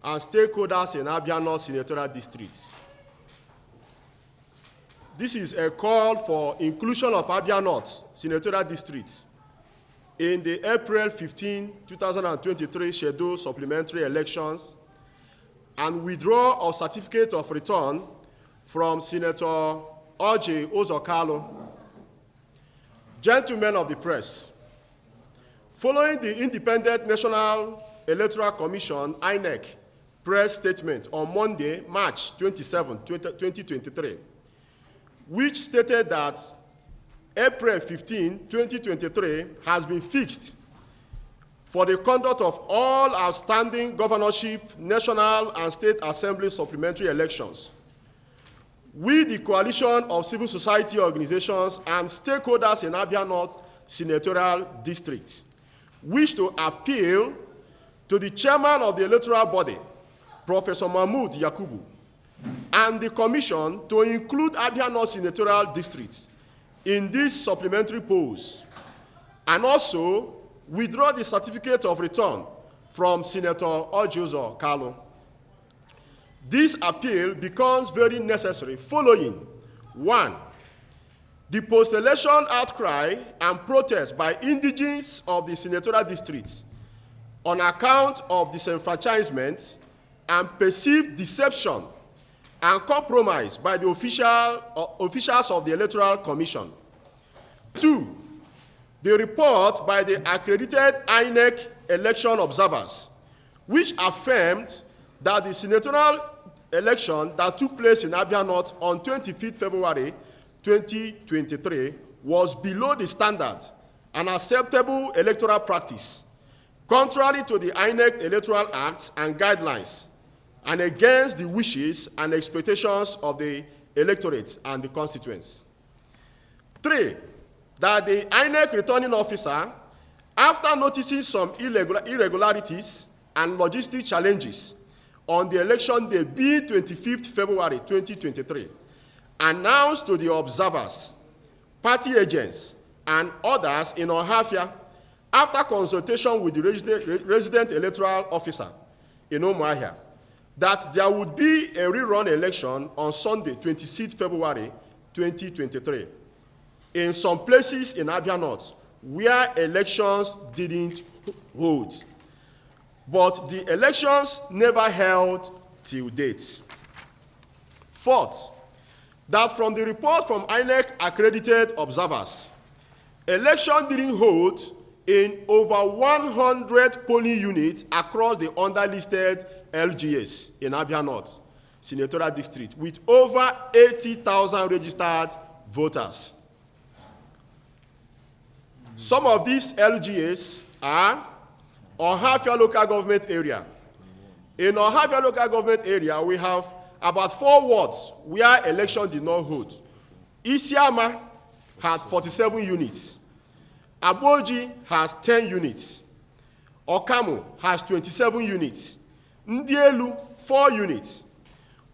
and stakeholders in Abia North Senatorial District. This is a call for inclusion of Abia North Senatorial District in the April 15, 2023 scheduled supplementary elections and withdrawal of certificate of return from Senator Orji Uzor Kalu. Gentlemen of the press, following the Independent National Electoral Commission, INEC, press statement on Monday, March 27, 2023, which stated that April 15, 2023 has been fixed for the conduct of all outstanding governorship, national, and state assembly supplementary elections. We, the coalition of civil society organizations and stakeholders in Abia North Senatorial District, wish to appeal to the chairman of the electoral body, Professor Mahmoud Yakubu, and the commission to include Abia North Senatorial District in this supplementary polls, and also withdraw the certificate of return from Senator Orji Uzor Kalu. This appeal becomes very necessary following: 1, the post-election outcry and protest by indigents of the senatorial districts on account of disenfranchisement and perceived deception and compromise by the officials of the Electoral Commission. 2, the report by the accredited INEC election observers, which affirmed that the senatorial election that took place in Abia North on 25th February 2023 was below the standard and acceptable electoral practice, contrary to the INEC Electoral Act and guidelines, and against the wishes and expectations of the electorate and the constituents. 3, that the INEC returning officer, after noticing some irregularities and logistic challenges on the election day being 25th February 2023, announced to the observers, party agents, and others in Ohafia, after consultation with the resident electoral officer in Umuahia, that there would be a rerun election on Sunday, 26th February 2023, in some places in Abia North where elections didn't hold. But the elections never held till date. 4th, that from the report from INEC accredited observers, election didn't hold in over 100 polling units across the underlisted LGS in Abia North Senatorial District, with over 80,000 registered voters. Some of these LGS are Ohafia local government area. In Ohafia local government area, we have about 4 wards where election did not hold. Isiama had 47 units. Aboji has 10 units. Okamu has 27 units. Ndielu, 4 units.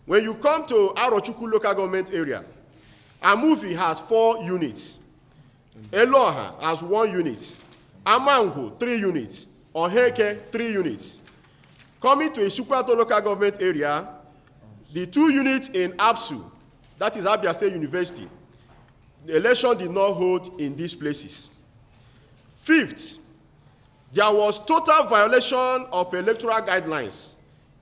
When you come to Arochukwu local government area, Amuvi has 4 units. Eloha has 1 unit. Amangu, 3 units. Oheke, 3 units. Coming to Isukwato local government area, the 2 units in ABSU, that is Abia State University, the election did not hold in these places. 5th, there was total violation of electoral guidelines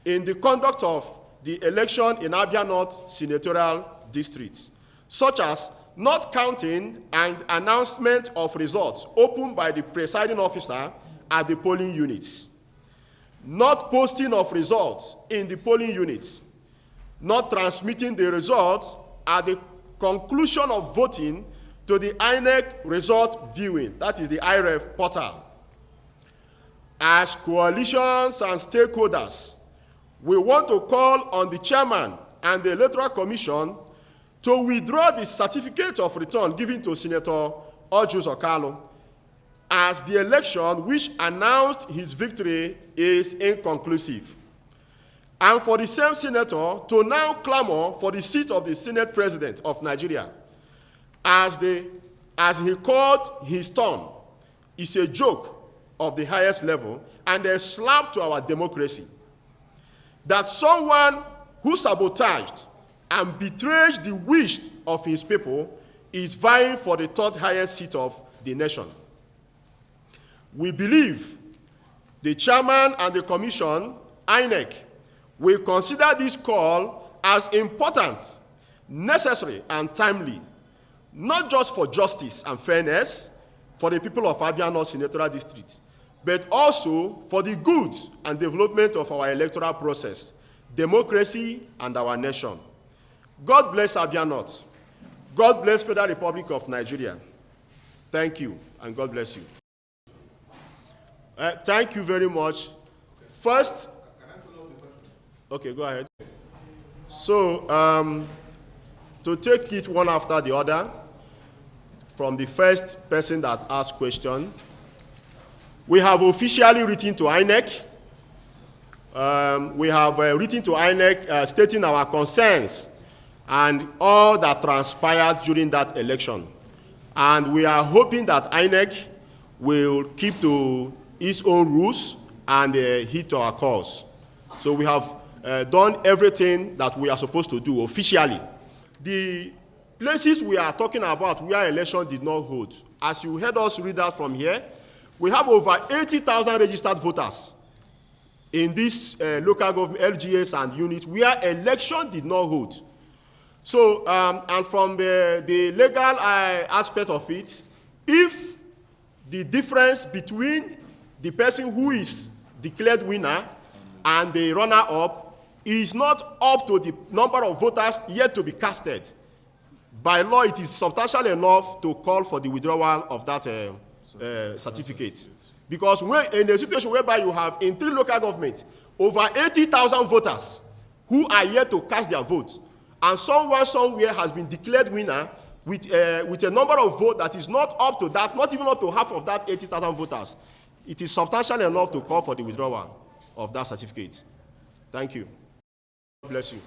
in the conduct of the election in Abia North Senatorial District, such as not counting and announcement of results opened by the presiding officer at the polling units, not posting of results in the polling units, not transmitting the results at the conclusion of voting to the INEC result viewing, that is the IREF portal. As coalitions and stakeholders, we want to call on the chairman and the Electoral Commission to withdraw the certificate of return given to Senator Orji Uzor Kalu, as the election which announced his victory is inconclusive, and for the same senator to now clamor for the seat of the Senate President of Nigeria, as he called his term, is a joke of the highest level and a slap to our democracy. that someone who sabotaged and betrayed the wish of his people is vying for the third highest seat of the nation. We believe the chairman and the commission, INEC, will consider this call as important, necessary, and timely, not just for justice and fairness for the people of Abia North Senatorial District, but also for the good and development of our electoral process, democracy, and our nation. God bless Abia North. God bless Federal Republic of Nigeria. Thank you, and God bless you. Thank you very much. First, can I follow up the question? Okay, go ahead. So, to take it one after the other, from the first person that asked question, we have officially written to INEC. We have written to INEC stating our concerns and all that transpired during that election. And we are hoping that INEC will keep to its own rules and heed to our cause. So we have done everything that we are supposed to do officially. The places we are talking about where election did not hold, as you heard us read that from here, we have over 80,000 registered voters in this local government, LGAs and units where election did not hold. So, and from the legal aspect of it, if the difference between the person who is declared winner and the runner-up is not up to the number of voters yet to be casted, by law it is substantial enough to call for the withdrawal of that certificate. Because in a situation whereby you have in 3 local governments over 80,000 voters who are yet to cast their vote, and someone somewhere has been declared winner with a number of votes that is not up to that, not even up to half of that 80,000 voters, it is substantial enough to call for the withdrawal of that certificate. Thank you. God bless you.